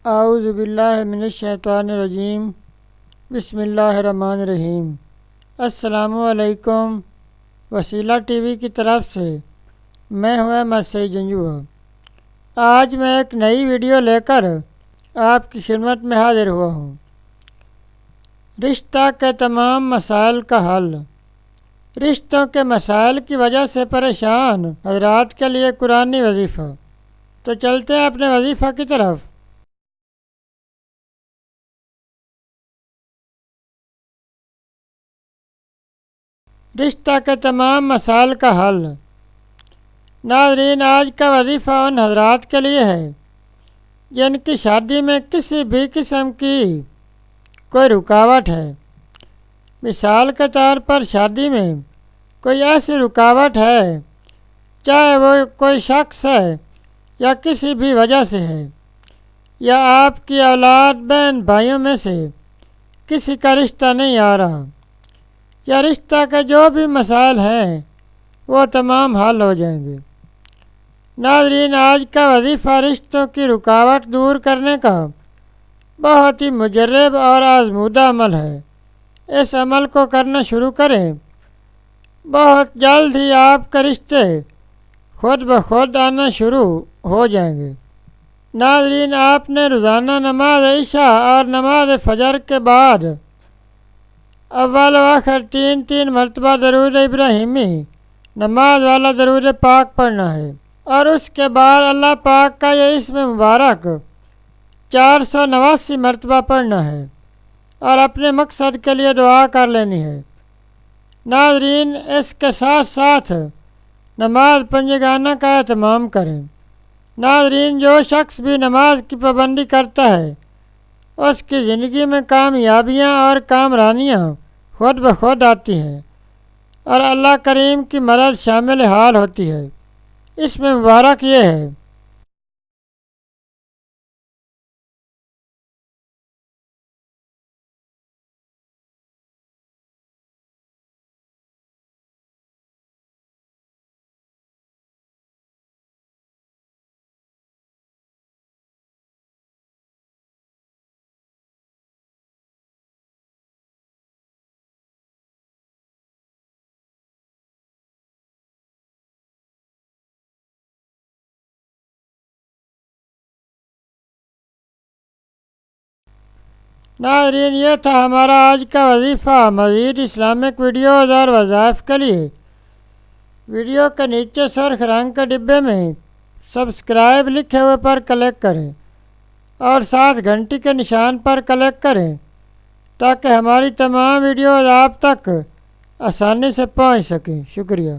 اعوذ باللہ من الشیطان الرجیم بسم اللہ الرحمن الرحیم۔ السلام علیکم۔ وسیلہ ٹی وی کی طرف سے میں ہوں احمد سعید جنجو۔ آج میں ایک نئی ویڈیو لے کر آپ کی خدمت میں حاضر ہوا ہوں۔ رشتہ کے تمام مسائل کا حل۔ رشتوں کے مسائل کی وجہ سے پریشان حضرات کے لیے قرآنی وظیفہ۔ تو چلتے ہیں اپنے وظیفہ کی طرف۔ رشتہ کے تمام مسائل کا حل۔ ناظرین، آج کا وظیفہ ان حضرات کے لیے ہے جن کی شادی میں کسی بھی قسم کی کوئی رکاوٹ ہے۔ مثال کے طور پر شادی میں کوئی ایسی رکاوٹ ہے، چاہے وہ کوئی شخص ہے یا کسی بھی وجہ سے ہے، یا آپ کی اولاد بہن بھائیوں میں سے کسی کا رشتہ نہیں آ رہا، یا رشتہ کے جو بھی مسائل ہیں وہ تمام حل ہو جائیں گے۔ ناظرین، آج کا وظیفہ رشتوں کی رکاوٹ دور کرنے کا بہت ہی مجرب اور آزمودہ عمل ہے۔ اس عمل کو کرنا شروع کریں، بہت جلد ہی آپ کے رشتے خود بخود آنا شروع ہو جائیں گے۔ ناظرین، آپ نے روزانہ نماز عشاء اور نماز فجر کے بعد اول و آخر 3 مرتبہ درود ابراہیمی نماز والا درود پاک پڑھنا ہے، اور اس کے بعد اللہ پاک کا یہ اسم مبارک 489 مرتبہ پڑھنا ہے اور اپنے مقصد کے لیے دعا کر لینی ہے۔ ناظرین، اس کے ساتھ ساتھ نماز پنجگانہ کا اہتمام کریں۔ ناظرین، جو شخص بھی نماز کی پابندی کرتا ہے اس کی زندگی میں کامیابیاں اور کامرانیاں خود بخود آتی ہیں اور اللہ کریم کی مدد شامل حال ہوتی ہے۔ اس میں مبارک یہ ہے: ناظرین، یہ تھا ہمارا آج کا وظیفہ۔ مزید اسلامک ویڈیوز اور وظائف کے لیے ویڈیو کے نیچے سرخ رنگ کے ڈبے میں سبسکرائب لکھے ہوئے پر کلک کریں اور ساتھ گھنٹی کے نشان پر کلک کریں تاکہ ہماری تمام ویڈیوز آپ تک آسانی سے پہنچ سکیں۔ شکریہ۔